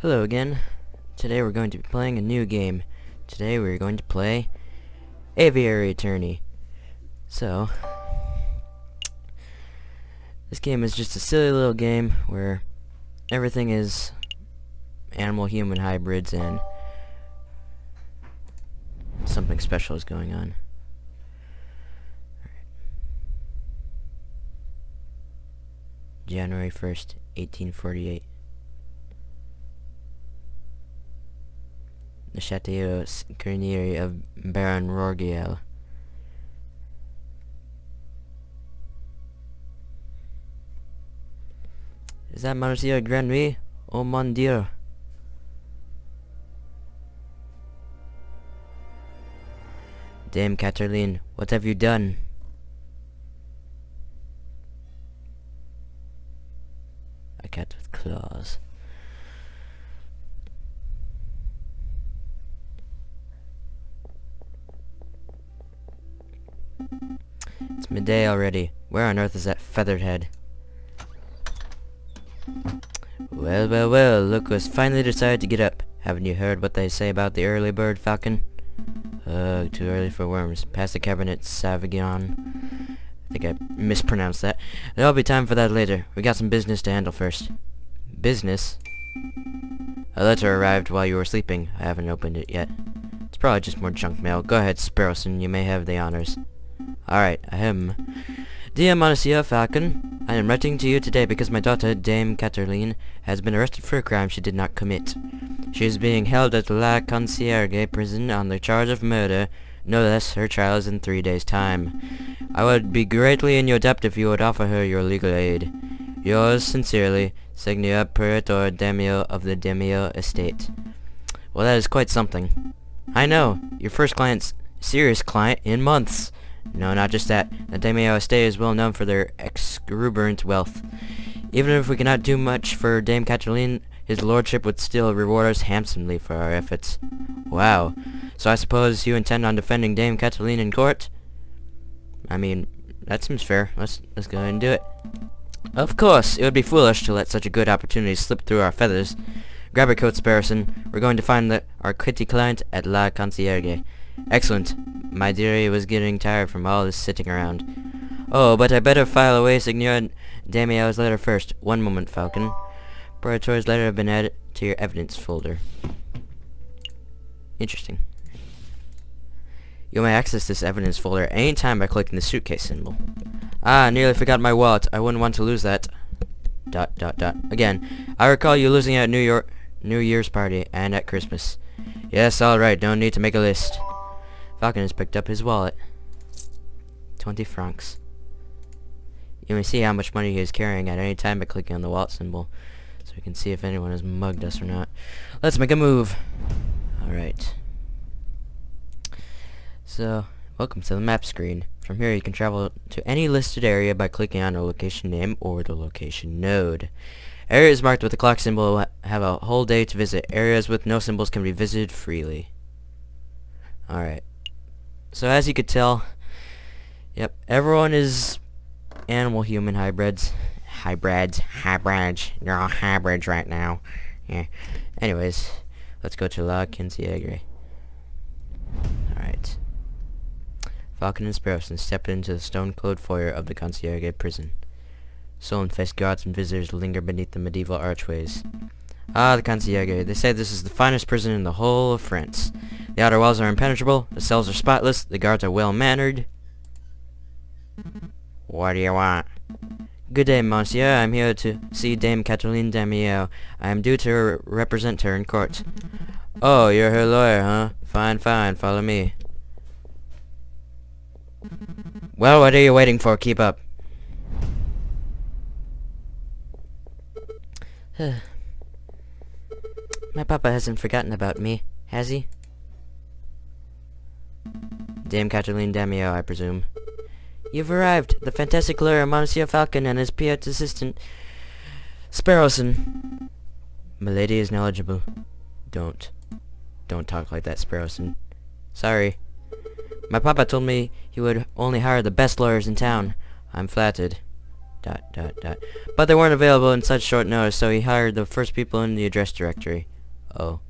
Hello again. Today we're going to be playing a new game. Today we're going to play Aviary Attorney. So, this game is just a silly little game where everything is animal-human hybrids and something special is going on. January 1st, 1848. The Château Grenier of Baron Rorgiel. Is that Monsieur Grenier? Oh mon Dieu. Dame Catherine, what have you done? A cat with claws. It's midday already. Where on earth is that feathered head? Well, well, well, look who's finally decided to get up. Haven't you heard what they say about the early bird falcon? Ugh, too early for worms. Pass the cabinet, Savigon. I think I mispronounced that. There'll be time for that later. We got some business to handle first. Business? A letter arrived while you were sleeping. I haven't opened it yet. It's probably just more junk mail. Go ahead, Sparrowson. You may have the honors. Alright, ahem. Dear Monsieur Falcon, I am writing to you today because my daughter, Dame Catherine, has been arrested for a crime she did not commit. She is being held at La Concierge prison on the charge of murder. No less, her trial is in 3 days' time. I would be greatly in your debt if you would offer her your legal aid. Yours sincerely, Seigneur Purator Demio of the Demio Estate. Well, that is quite something. I know, your first client's serious client in months. No, not just that. The Demio Estate is well known for their exuberant wealth. Even if we cannot do much for Dame Catherine, his lordship would still reward us handsomely for our efforts. Wow. So I suppose you intend on defending Dame Catherine in court? I mean, that seems fair. Let's go ahead and do it. Of course, it would be foolish to let such a good opportunity slip through our feathers. Grab your coat, Sparrowson. We're going to find our kitty client at La Concierge. Excellent. My dearie was getting tired from all this sitting around. Oh, but I better file away Signor Damio's letter first. One moment, Falcon. Purator's letter has been added to your evidence folder. Interesting. You may access this evidence folder anytime by clicking the suitcase symbol. Ah, nearly forgot my wallet. I wouldn't want to lose that. ... Again, I recall you losing it at New Year's party and at Christmas. Yes, alright, don't need to make a list. Falcon has picked up his wallet. 20 francs. You may see how much money he is carrying at any time by clicking on the wallet symbol, so we can see if anyone has mugged us or not. Let's make a move. Alright. So, welcome to the map screen. From here you can travel to any listed area by clicking on a location name or the location node. Areas marked with a clock symbol will have a whole day to visit. Areas with no symbols can be visited freely. Alright. So as you could tell, yep, everyone is animal-human hybrids. Hybrids. You're all hybrids right now. Yeah. Anyways, let's go to La Concierge. Alright. Falcon and Sparrowson step into the stone-clothed foyer of the Concierge prison. Soul-infested guards and visitors linger beneath the medieval archways. Ah, the Concierge. They say this is the finest prison in the whole of France. The outer walls are impenetrable, the cells are spotless, the guards are well-mannered. What do you want? Good day, monsieur. I'm here to see Dame Catherine Demio. I am due to represent her in court. Oh, you're her lawyer, huh? Fine, fine. Follow me. Well, what are you waiting for? Keep up. My papa hasn't forgotten about me, has he? Dame Catherine Demio, I presume. You've arrived. The fantastic lawyer, Monsieur Falcon, and his Piet assistant, Sparrowson. Milady is knowledgeable. Don't talk like that, Sparrowson. Sorry. My papa told me he would only hire the best lawyers in town. I'm flattered. ... But they weren't available in such short notice, so he hired the first people in the address directory. Oh.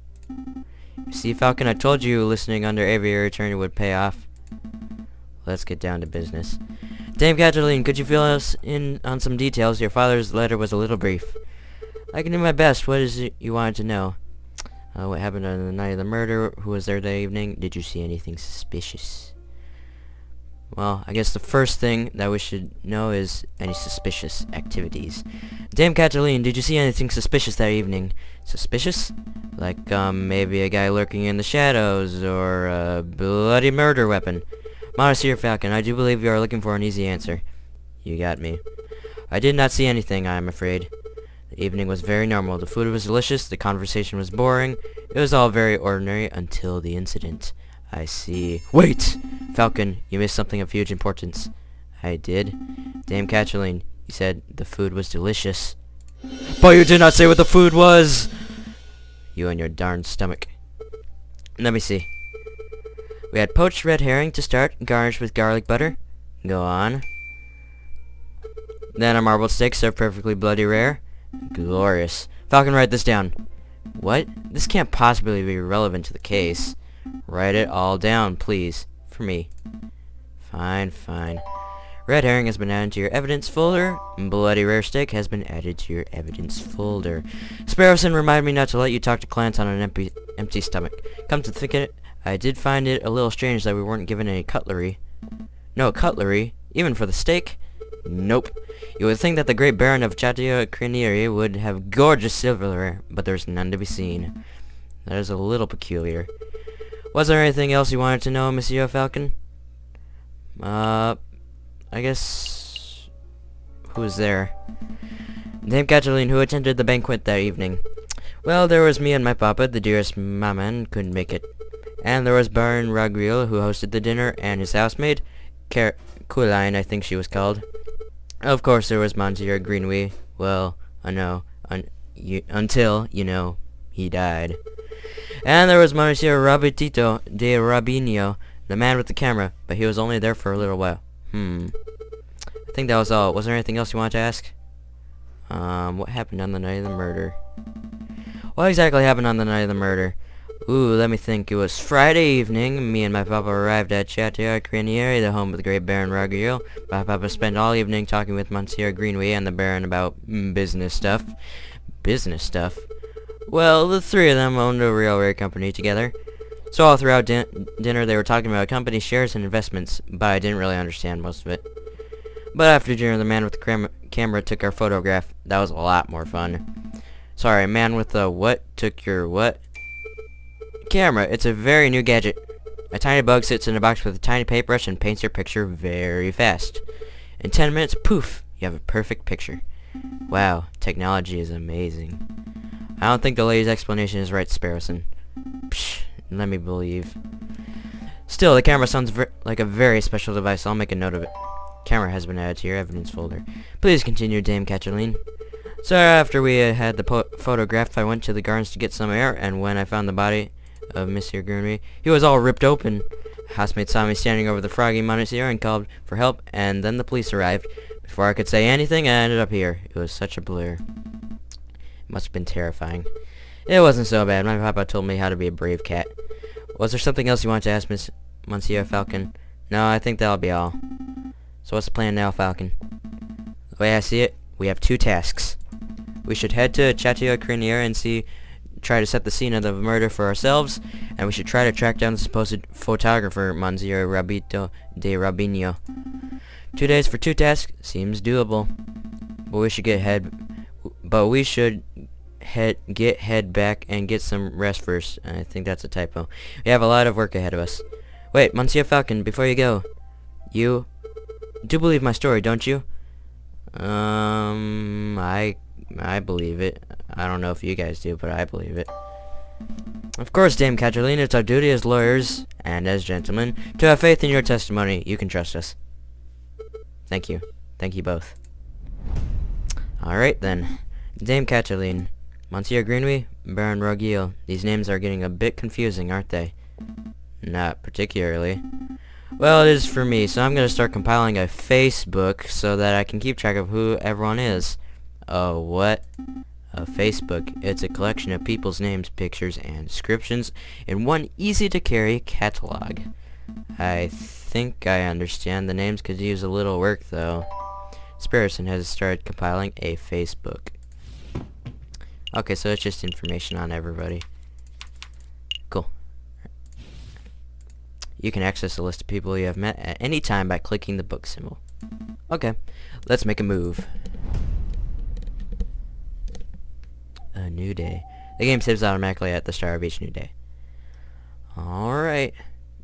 See, Falcon, I told you listening under Aviary attorney would pay off. Let's get down to business. Dame Cataline, could you fill us in on some details? Your father's letter was a little brief. I can do my best. What is it you wanted to know? What happened on the night of the murder? Who was there that evening? Did you see anything suspicious? Well, I guess the first thing that we should know is any suspicious activities. Dame Cataline, did you see anything suspicious that evening? Suspicious? Like, maybe a guy lurking in the shadows, or a bloody murder weapon. Monsieur Falcon, I do believe you are looking for an easy answer. You got me. I did not see anything, I am afraid. The evening was very normal. The food was delicious, the conversation was boring. It was all very ordinary until the incident. I see. Wait! Falcon, you missed something of huge importance. I did? Dame Cataline, you said the food was delicious. But you did not say what the food was! You and your darn stomach. Let me see. We had poached red herring to start, garnished with garlic butter. Go on. Then a marbled steak served perfectly bloody rare. Glorious. Falcon, write this down. What? This can't possibly be relevant to the case. Write it all down, please. For me. Fine, fine. Red herring has been added to your evidence folder. Bloody rare steak has been added to your evidence folder. Sparrowson reminded me not to let you talk to clients on an empty stomach. Come to think of it, I did find it a little strange that we weren't given any cutlery. No cutlery? Even for the steak? Nope. You would think that the great Baron of Chatillon would have gorgeous silverware, but there's none to be seen. That is a little peculiar. Was there anything else you wanted to know, Monsieur Falcon? I guess... Who was there? Dame Cataline, who attended the banquet that evening. Well, there was me and my papa, the dearest maman, couldn't make it. And there was Baron Ragriel, who hosted the dinner, and his housemaid, Culine, I think she was called. Of course, there was Monsieur Greenway. Well, I know, until, you know, he died. And there was Monsieur Robertito de Rabino, the man with the camera, but he was only there for a little while. I think that was all. Was there anything else you wanted to ask? What happened on the night of the murder? What exactly happened on the night of the murder? Ooh, let me think. It was Friday evening. Me and my papa arrived at Chatillon, the home of the great Baron Ragriel. My papa spent all evening talking with Monsieur Greenway and the Baron about business stuff. Business stuff? Well, the three of them owned a railway company together. So all throughout dinner they were talking about company shares and investments, but I didn't really understand most of it. But after dinner, the man with the camera took our photograph. That was a lot more fun. Sorry, man with the what took your what? Camera. It's a very new gadget. A tiny bug sits in a box with a tiny paintbrush and paints your picture very fast. In 10 minutes, poof, you have a perfect picture. Wow, technology is amazing. I don't think the lady's explanation is right, Sparrowson. Psh, let me believe. Still, the camera sounds like a very special device. I'll make a note of it. Camera has been added to your evidence folder. Please continue, Dame Cataline. So after we had the photograph, I went to the gardens to get some air, and when I found the body of Monsieur Greenway, he was all ripped open. A housemaid saw me standing over the froggy Monsieur and called for help, and then the police arrived. Before I could say anything, I ended up here. It was such a blur. It must have been terrifying. It wasn't so bad. My papa told me how to be a brave cat. Was there something else you wanted to ask, Monsieur Falcon? No, I think that'll be all. So what's the plan now, Falcon? The way I see it, we have two tasks. We should head to Chatillon and try to set the scene of the murder for ourselves, and we should try to track down the supposed photographer, Monsieur Robertito de Rabino. 2 days for two tasks seems doable, but we should get head back and get some rest first. I think that's a typo. We have a lot of work ahead of us. Wait, Monsieur Falcon, before you go, you do believe my story, don't you? I believe it. I don't know if you guys do, but I believe it. Of course, Dame Cataline, it's our duty as lawyers and as gentlemen to have faith in your testimony. You can trust us. Thank you. Thank you both. Alright then. Dame Cataline, Monsieur Greenway, Baron Rogil. These names are getting a bit confusing, aren't they? Not particularly. Well, it is for me, so I'm going to start compiling a Facebook so that I can keep track of who everyone is. Oh, what? Facebook. It's a collection of people's names, pictures, and descriptions in one easy-to-carry catalog. I think I understand. The names could use a little work, though. This person has started compiling a Facebook. Okay, so it's just information on everybody. Cool. You can access a list of people you have met at any time by clicking the book symbol. Okay, let's make a move. A new day. The game saves automatically at the start of each new day. Alright.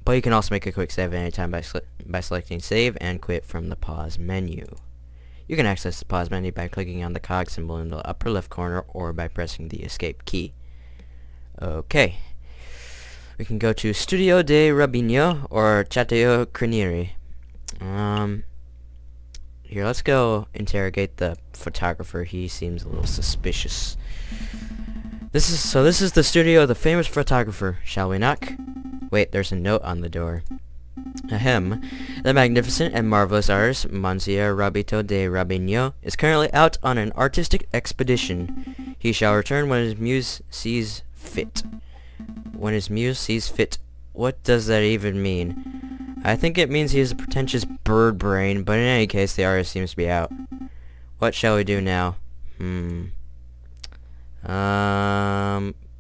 But you can also make a quick save at any time by selecting save and quit from the pause menu. You can access the pause menu by clicking on the cog symbol in the upper left corner or by pressing the escape key. Okay. We can go to Studio de Rabino or Chateo Crinieri. Here, let's go interrogate the photographer. He seems a little suspicious. This is the studio of the famous photographer. Shall we knock? Wait, there's a note on the door. Ahem. The magnificent and marvelous artist, Monsieur Rabito de Rabino, is currently out on an artistic expedition. He shall return when his muse sees fit. When his muse sees fit. What does that even mean? I think it means he has a pretentious bird brain, but in any case, the artist seems to be out. What shall we do now?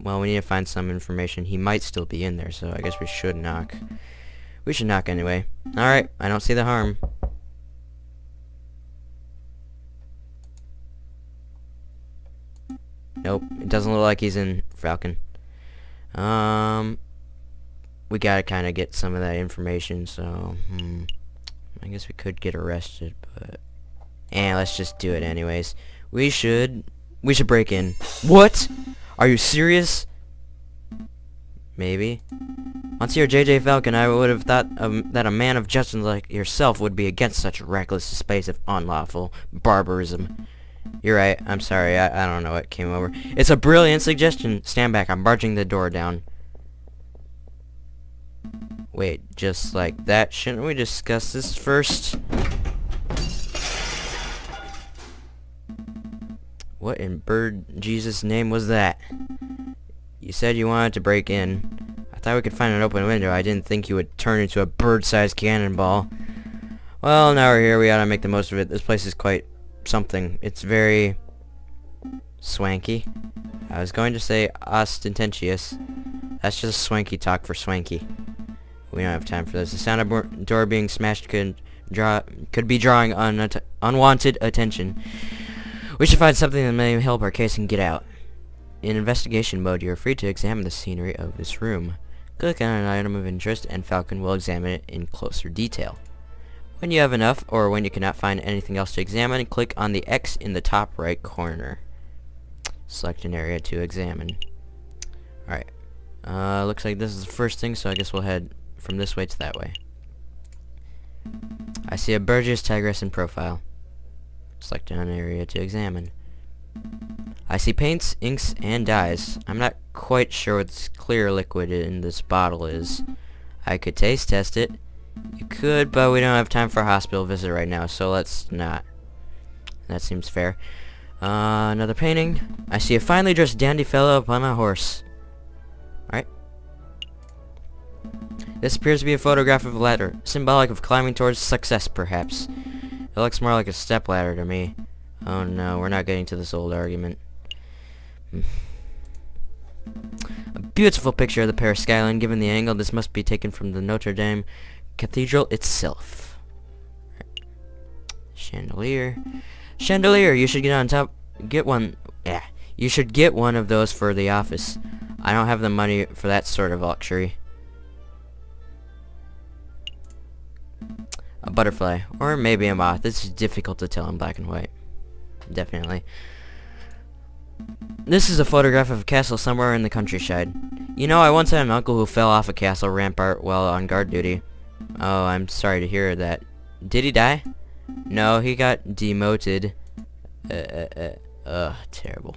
Well, we need to find some information. He might still be in there, so I guess we should knock. We should knock anyway. Alright, I don't see the harm. Nope, it doesn't look like he's in Falcon. We gotta kinda get some of that information, so, I guess we could get arrested, but... let's just do it anyways. We should break in. What? Are you serious? Maybe. Once you're JJ Falcon, I would have thought that a man of justice like yourself would be against such reckless displays of unlawful barbarism. You're right. I'm sorry. I don't know what came over. It's a brilliant suggestion. Stand back. I'm barging the door down. Wait, just like that. Shouldn't we discuss this first? What in bird Jesus' name was that? You said you wanted to break in. I thought we could find an open window. I didn't think you would turn into a bird-sized cannonball. Well, now we're here. We ought to make the most of it. This place is quite something. It's very swanky. I was going to say ostentatious. That's just swanky talk for swanky. We don't have time for this. The sound of door being smashed could be drawing unwanted attention. We should find something that may help our case and get out. In investigation mode, you are free to examine the scenery of this room. Click on an item of interest and Falcon will examine it in closer detail. When you have enough, or when you cannot find anything else to examine, click on the X in the top right corner. Select an area to examine. Alright. Looks like this is the first thing, so I guess we'll head from this way to that way. I see a Burgess Tigress in profile. Select an area to examine. I see paints, inks, and dyes. I'm not quite sure what this clear liquid in this bottle is. I could taste test it. You could, but we don't have time for a hospital visit right now, so let's not. That seems fair. Another painting. I see a finely dressed dandy fellow upon a horse. Alright. This appears to be a photograph of a ladder, symbolic of climbing towards success, perhaps. It looks more like a stepladder to me. Oh no, we're not getting to this old argument. A beautiful picture of the Paris skyline. Given the angle, this must be taken from the Notre Dame Cathedral itself. Chandelier. Chandelier, you should get on top. Get one. Yeah, you should get one of those for the office. I don't have the money for that sort of luxury. A butterfly, or maybe a moth. It's difficult to tell in black and white. Definitely. This is a photograph of a castle somewhere in the countryside. You know, I once had an uncle who fell off a castle rampart while on guard duty. Oh, I'm sorry to hear that. Did he die? No, he got demoted. Terrible.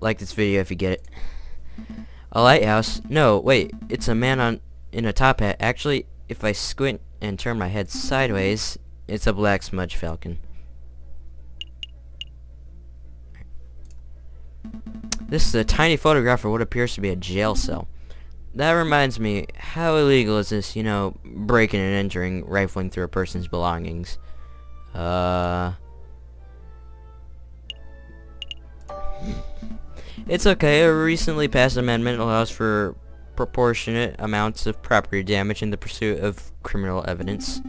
Like this video if you get it. A lighthouse? No, wait, it's a man in a top hat. Actually, if I squint and turn my head sideways, it's a black smudge falcon. This is a tiny photograph of what appears to be a jail cell. That reminds me, how illegal is this, you know, breaking and entering, rifling through a person's belongings? It's okay. A recently passed amendment allows for proportionate amounts of property damage in the pursuit of criminal evidence.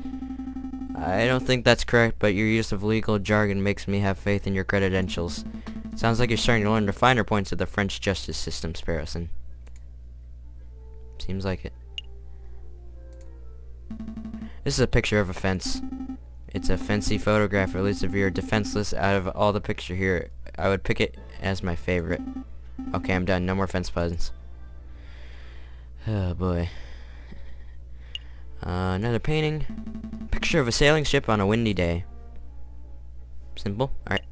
I don't think that's correct, but your use of legal jargon makes me have faith in your credentials. Sounds like you're starting to learn the finer points of the French justice system, Sparrowson. Seems like it. This is a picture of a fence. It's a fancy photograph, or at least if you're defenseless out of all the picture here, I would pick it as my favorite. Okay, I'm done. No more fence puns. Oh boy. Another painting. Picture of a sailing ship on a windy day. Simple. Alright.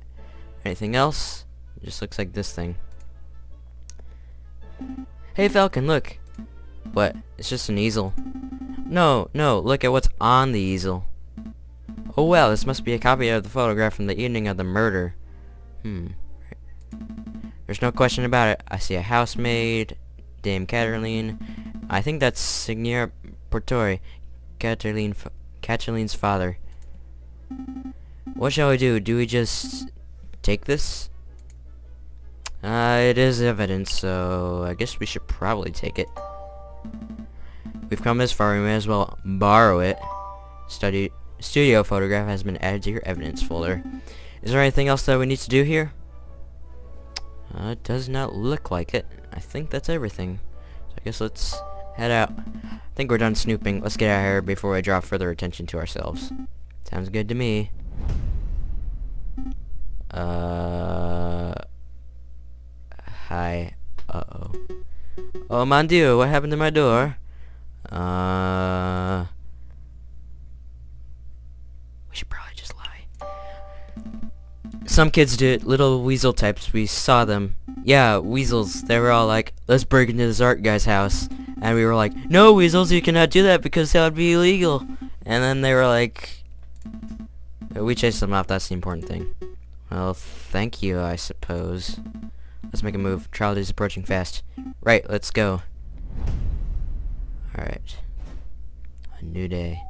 Anything else? It just looks like this thing. Hey Falcon, look! What? It's just an easel. No, look at what's on the easel. Oh well, this must be a copy of the photograph from the evening of the murder. There's no question about it. I see a housemaid, Dame Cataline. I think that's Signor Portori, Cataline's father. What shall we do? Do we just take this? It is evidence, so I guess we should probably take it. We've come this far, we may as well borrow it. Studio photograph has been added to your evidence folder. Is there anything else that we need to do here? It does not look like it. I think that's everything. So I guess let's head out. I think we're done snooping. Let's get out of here before I draw further attention to ourselves. Sounds good to me. Hi. Uh-oh. Oh, mon Dieu, what happened to my door? We should probably just lie. Some kids do it, little weasel types, we saw them. Yeah, weasels, they were all like, let's break into this art guy's house. And we were like, no weasels, you cannot do that because that would be illegal. And then they were like, we chased them off, that's the important thing. Well, thank you, I suppose. Let's make a move. Trial is approaching fast. Right, let's go. Alright. A new day.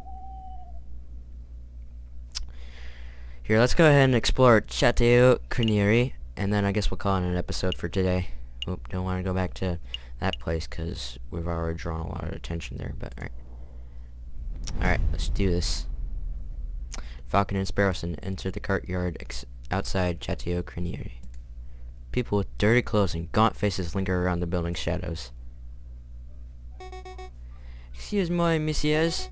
Here, let's go ahead and explore Chateau Crinieri, and then I guess we'll call it an episode for today. Oop, don't want to go back to that place, because we've already drawn a lot of attention there, but alright. Alright, let's do this. Falcon and Sparrowson enter the courtyard outside Chateau Crinieri. People with dirty clothes and gaunt faces linger around the building's shadows. Excuse-moi, messieurs.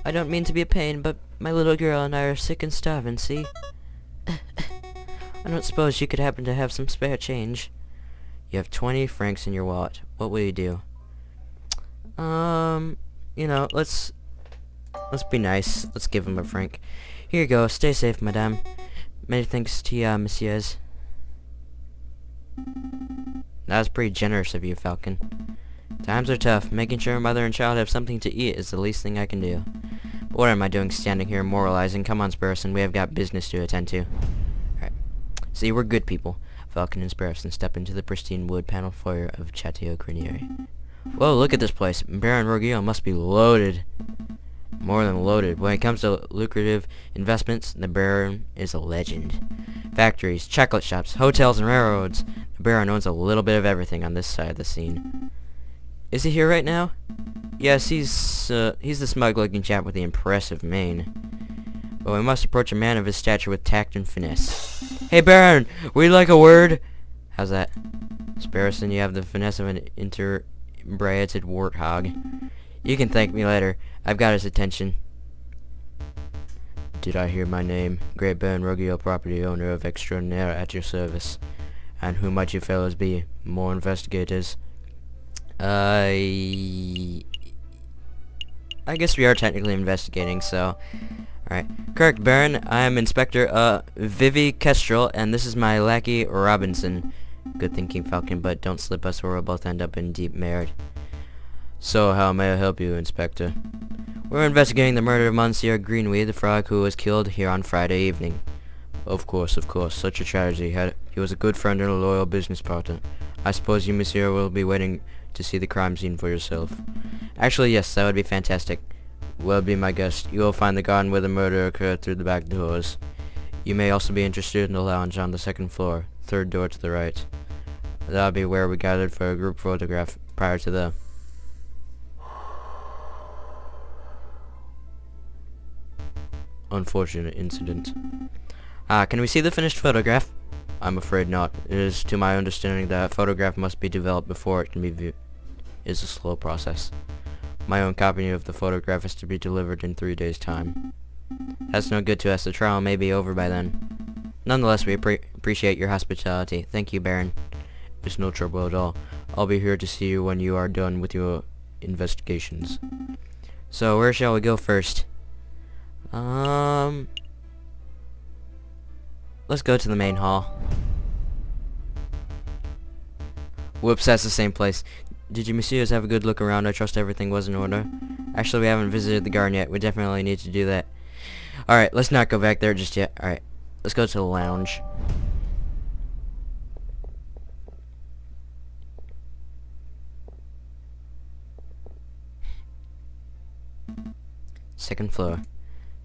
I don't mean to be a pain, but my little girl and I are sick and starving, see? I don't suppose you could happen to have some spare change. You have 20 francs in your wallet. What will you do? You know, let's be nice. Let's give him a franc. Here you go. Stay safe, madame. Many thanks to ya, messieurs. That was pretty generous of you, Falcon. Times are tough. Making sure mother and child have something to eat is the least thing I can do. But what am I doing standing here moralizing? Come on, Sparrowson, we have got business to attend to. Alright. See, we're good people. Falcon and Sparrowson step into the pristine wood panel foyer of Chateau Crinieri. Whoa, look at this place. Baron Roguio must be loaded. More than loaded. When it comes to lucrative investments, the Baron is a legend. Factories, chocolate shops, hotels, and railroads. The Baron owns a little bit of everything on this side of the scene. Is he here right now? Yes, he's the smug-looking chap with the impressive mane. But we must approach a man of his stature with tact and finesse. Hey, Baron! Would you like a word? How's that? Sparrowson, you have the finesse of an interbred warthog. You can thank me later. I've got his attention. Did I hear my name? Great Baron Roguio, property owner of Extraordinaire, at your service. And who might you fellows be? More investigators? I guess we are technically investigating, so... Alright. Correct, Baron. I am Inspector, Vivi Kestrel, and this is my lackey, Robinson. Good thinking, Falcon, but don't slip us or we'll both end up in deep merit. So, how may I help you, Inspector? We're investigating the murder of Monsieur Greenweed, the frog who was killed here on Friday evening. Of course, such a tragedy. He was a good friend and a loyal business partner. I suppose you, monsieur, will be waiting to see the crime scene for yourself. Actually, yes, that would be fantastic. Well, be my guest. You will find the garden where the murder occurred through the back doors. You may also be interested in the lounge on the second floor, third door to the right. That'll be where we gathered for a group photograph prior to the unfortunate incident. Can we see the finished photograph? I'm afraid not. It is to my understanding that a photograph must be developed before it can be viewed. It is a slow process. My own copy of the photograph is to be delivered in 3 days' time. That's no good to us. The trial may be over by then. Nonetheless, we appreciate your hospitality. Thank you, Baron. It's no trouble at all. I'll be here to see you when you are done with your investigations. So, where shall we go first? Let's go to the main hall. Whoops, that's the same place. Did you messieurs have a good look around? I trust everything was in order. Actually, we haven't visited the garden yet. We definitely need to do that. Alright, let's not go back there just yet. Alright, let's go to the lounge. Second floor.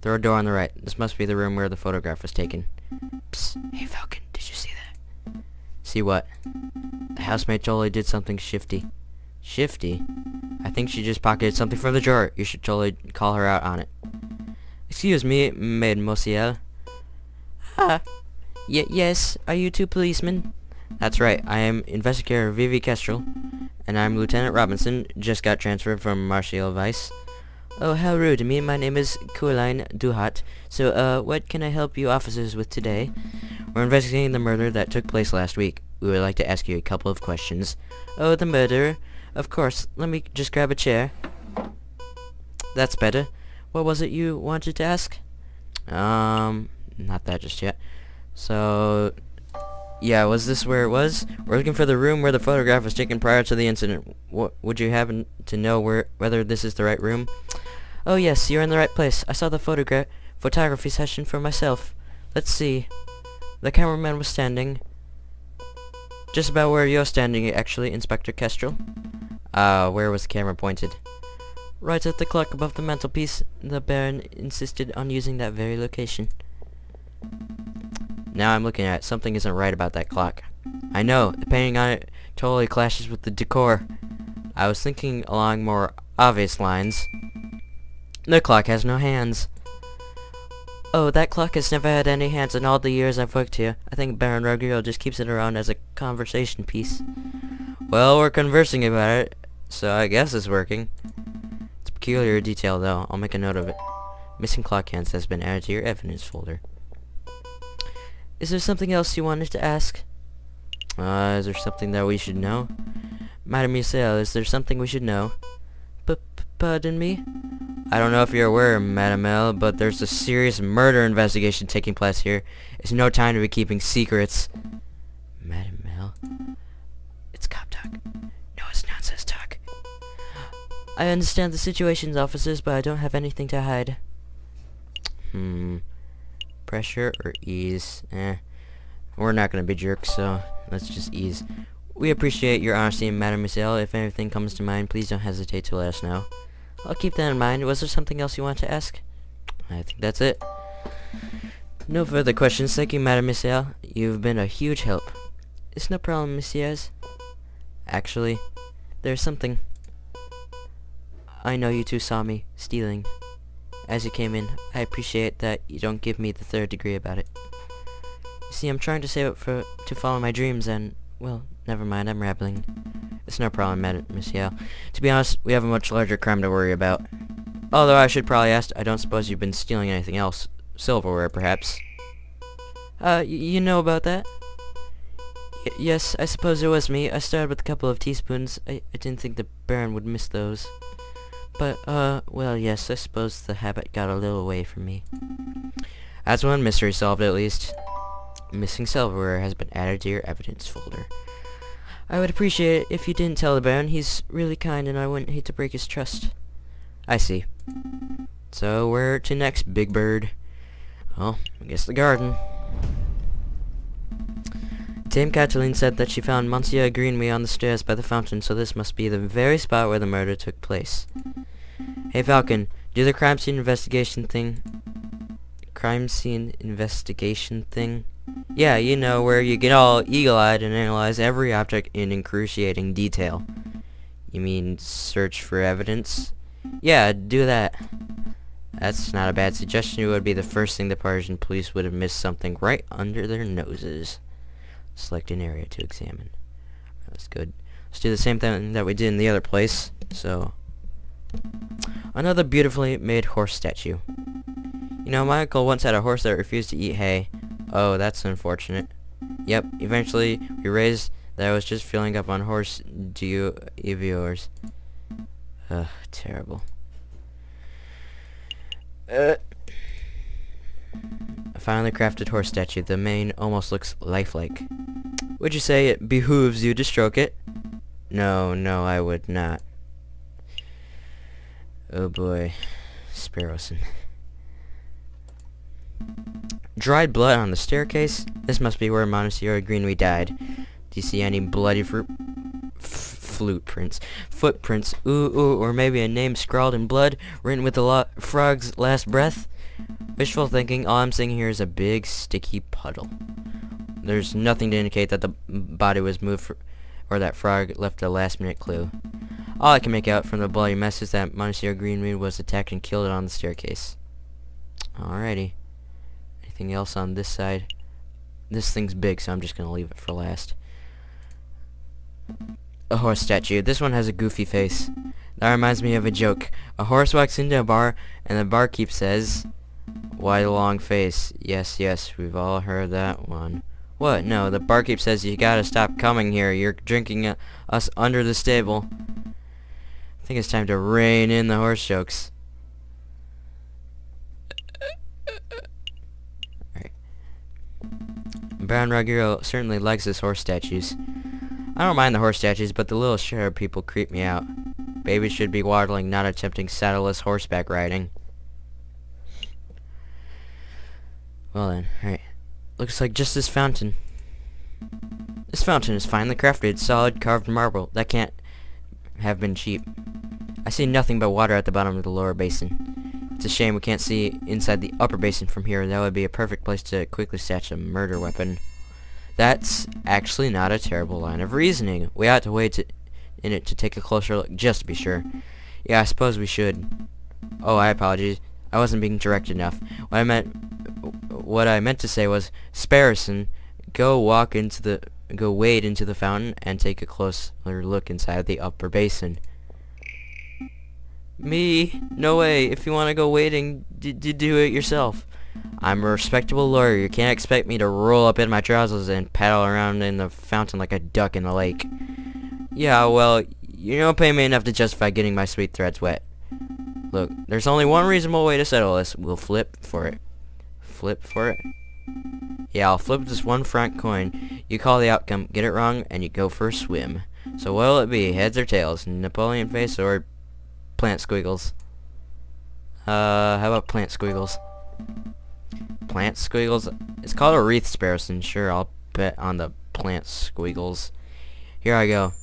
Third door on the right. This must be the room where the photograph was taken. Psst. Hey, Falcon, did you see that? See what? The housemaid totally did something shifty. Shifty? I think she just pocketed something from the drawer. You should totally call her out on it. Excuse me, mademoiselle. Yes, are you two policemen? That's right, I am Investigator Vivi Kestrel, and I'm Lieutenant Robinson, just got transferred from Martial Vice. Oh, how rude of me. My name is Coraline Duhat. So, what can I help you officers with today? We're investigating the murder that took place last week. We would like to ask you a couple of questions. Oh, the murder? Of course. Let me just grab a chair. That's better. What was it you wanted to ask? Not that just yet. So, yeah, was this where it was? We're looking for the room where the photograph was taken prior to the incident. What would you happen to know whether this is the right room? Oh yes, you're in the right place. I saw the photography session for myself. Let's see. The cameraman was standing just about where you're standing, actually, Inspector Kestrel. Where was the camera pointed? Right at the clock above the mantelpiece. The Baron insisted on using that very location. Now I'm looking at it. Something isn't right about that clock. I know. The painting on it totally clashes with the decor. I was thinking along more obvious lines. The clock has no hands. Oh, that clock has never had any hands in all the years I've worked here. I think Baron Rodrigo just keeps it around as a conversation piece. Well, we're conversing about it, so I guess it's working. It's a peculiar detail, though. I'll make a note of it. Missing clock hands has been added to your evidence folder. Is there something else you wanted to ask? Is there something that we should know? Mademoiselle, is there something we should know? Pardon me? I don't know if you're aware, Mademoiselle, but there's a serious murder investigation taking place here. It's no time to be keeping secrets. Mademoiselle? It's cop talk. No, it's nonsense talk. I understand the situations, officers, but I don't have anything to hide. Pressure or ease? We're not gonna be jerks, so let's just ease. We appreciate your honesty, Mademoiselle. If anything comes to mind, please don't hesitate to let us know. I'll keep that in mind. Was there something else you want to ask? I think that's it. No further questions. Thank you, Mademoiselle. You've been a huge help. It's no problem, messieurs. Actually, there's something. I know you two saw me stealing. As you came in, I appreciate that you don't give me the third degree about it. You see, I'm trying to save up to follow my dreams and, well, never mind, I'm rambling. It's no problem, Mademoiselle. To be honest, we have a much larger crime to worry about. Although I should probably ask, I don't suppose you've been stealing anything else. Silverware, perhaps? You know about that? Yes, I suppose it was me. I started with a couple of teaspoons. I didn't think the Baron would miss those. But, well, yes, I suppose the habit got a little away from me. That's one mystery solved, at least. Missing silverware has been added to your evidence folder. I would appreciate it if you didn't tell the Baron. He's really kind and I wouldn't hate to break his trust. I see. So, where to next, Big Bird? Well, I guess the garden. Dame Cataline said that she found Monsieur Greenway on the stairs by the fountain, so this must be the very spot where the murder took place. Hey Falcon, do the crime scene investigation thing. Yeah, you know, where you get all eagle-eyed and analyze every object in excruciating detail. You mean search for evidence? Yeah, do that. That's not a bad suggestion. It would be the first thing the Parisian police would have missed something right under their noses. Select an area to examine. That's good. Let's do the same thing that we did in the other place. So, another beautifully made horse statue. You know, my uncle once had a horse that refused to eat hay. Oh, that's unfortunate. Yep, eventually we raised that I was just filling up on horse Aviaries. Ugh, terrible. A finely crafted horse statue. The mane almost looks lifelike. Would you say it behooves you to stroke it? No, I would not. Oh boy. Sparrowson. Dried blood on the staircase? This must be where Monsieur Greenway died. Do you see any bloody footprints? Ooh, or maybe a name scrawled in blood, written with the frog's last breath? Wishful thinking. All I'm seeing here is a big, sticky puddle. There's nothing to indicate that the body was moved or that frog left a last-minute clue. All I can make out from the bloody mess is that Monsieur Greenway was attacked and killed on the staircase. Alrighty. Anything else on this side? This thing's big, so I'm just gonna leave it for last. A horse statue. This one has a goofy face. That reminds me of a joke. A horse walks into a bar, and the barkeep says, "Why the long face?" Yes, we've all heard that one. What? No, the barkeep says you gotta stop coming here. You're drinking us under the stable. I think it's time to rein in the horse jokes. Alright. Baron Ruggiero certainly likes his horse statues. I don't mind the horse statues, but the little cherub people creep me out. Babies should be waddling, not attempting saddleless horseback riding. Well then, alright. Looks like just this fountain. This fountain is finely crafted, solid carved marble. That can't have been cheap. I see nothing but water at the bottom of the lower basin. It's a shame we can't see inside the upper basin from here. That would be a perfect place to quickly stash a murder weapon. That's actually not a terrible line of reasoning. We ought to wait in it to take a closer look, just to be sure. Yeah, I suppose we should. Oh, I apologize. I wasn't being direct enough. What I meant to say was, Sparrowson, go wade into the fountain and take a closer look inside the upper basin. Me? No way. If you want to go wading, do it yourself. I'm a respectable lawyer. You can't expect me to roll up in my trousers and paddle around in the fountain like a duck in the lake. Yeah, well, you don't pay me enough to justify getting my sweet threads wet. Look, there's only one reasonable way to settle this. We'll flip for it. Flip for it? Yeah, I'll flip this one franc coin. You call the outcome, get it wrong, and you go for a swim. So what'll it be, heads or tails? Napoleon face or plant squiggles? How about plant squiggles? Plant squiggles? It's called a wreath, Sparrowson. Sure, I'll bet on the plant squiggles. Here I go.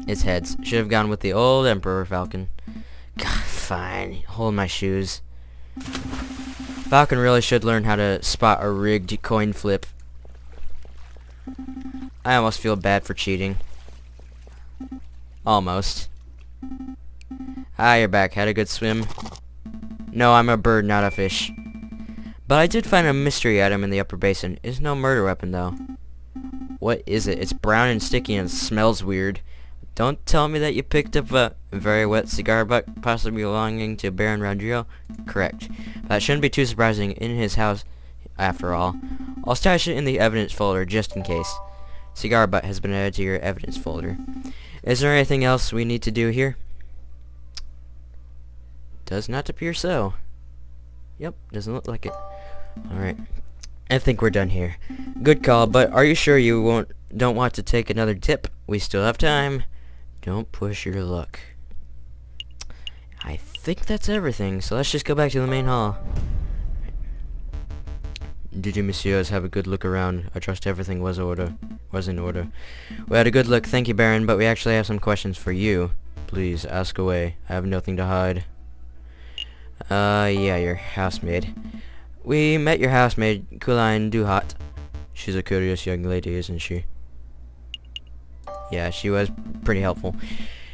It's heads. Should have gone with the old Emperor Falcon. God, fine. Hold my shoes. Falcon really should learn how to spot a rigged coin flip. I almost feel bad for cheating. Almost. Ah, you're back. Had a good swim? No, I'm a bird, not a fish. But I did find a mystery item in the upper basin. It's no murder weapon, though. What is it? It's brown and sticky and smells weird. Don't tell me that you picked up a very wet cigar butt, possibly belonging to Baron Ruggiero. Correct. That shouldn't be too surprising in his house, after all. I'll stash it in the evidence folder, just in case. Cigar butt has been added to your evidence folder. Is there anything else we need to do here? Does not appear so. Yep, doesn't look like it. Alright. I think we're done here. Good call, but are you sure you don't want to take another dip? We still have time. Don't push your luck. I think that's everything, so let's just go back to the main hall. Did you, messieurs, have a good look around? I trust everything was in order. We had a good look, thank you, Baron, but we actually have some questions for you. Please, ask away. I have nothing to hide. Yeah, your housemaid. We met your housemaid, Kuline Duhat. She's a curious young lady, isn't she? Yeah, she was pretty helpful.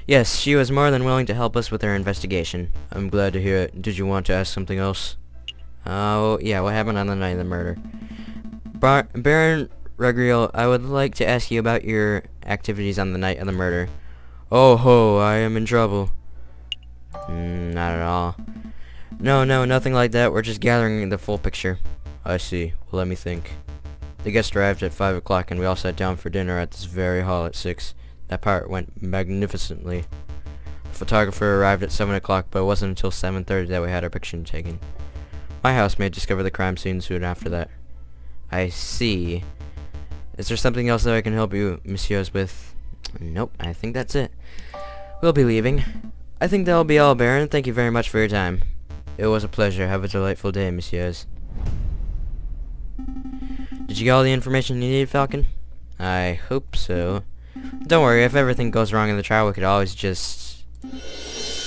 Yes, she was more than willing to help us with our investigation. I'm glad to hear it. Did you want to ask something else? Oh, yeah, what happened on the night of the murder? Baron Regriel, I would like to ask you about your activities on the night of the murder. Oh ho, I am in trouble. Not at all. No, nothing like that. We're just gathering the full picture. I see. Well, let me think. The guest arrived at 5 o'clock and we all sat down for dinner at this very hall at 6. That part went magnificently. The photographer arrived at 7 o'clock, but it wasn't until 7:30 that we had our picture taken. My housemaid discovered the crime scene soon after that. I see. Is there something else that I can help you, messieurs, with? Nope, I think that's it. We'll be leaving. I think that'll be all, Baron. Thank you very much for your time. It was a pleasure. Have a delightful day, messieurs. Did you get all the information you needed, Falcon? I hope so. Don't worry, if everything goes wrong in the trial, we could always just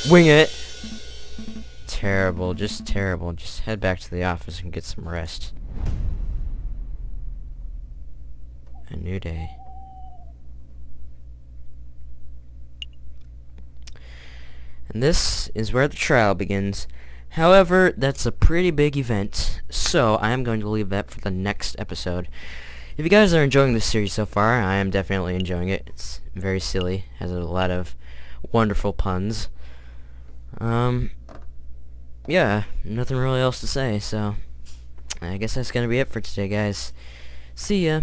wing it. Terrible, just terrible. Just head back to the office and get some rest. A new day. And this is where the trial begins. However, that's a pretty big event, so I am going to leave that for the next episode. If you guys are enjoying this series so far, I am definitely enjoying it. It's very silly, has a lot of wonderful puns. Yeah, nothing really else to say, so I guess that's gonna be it for today, guys. See ya.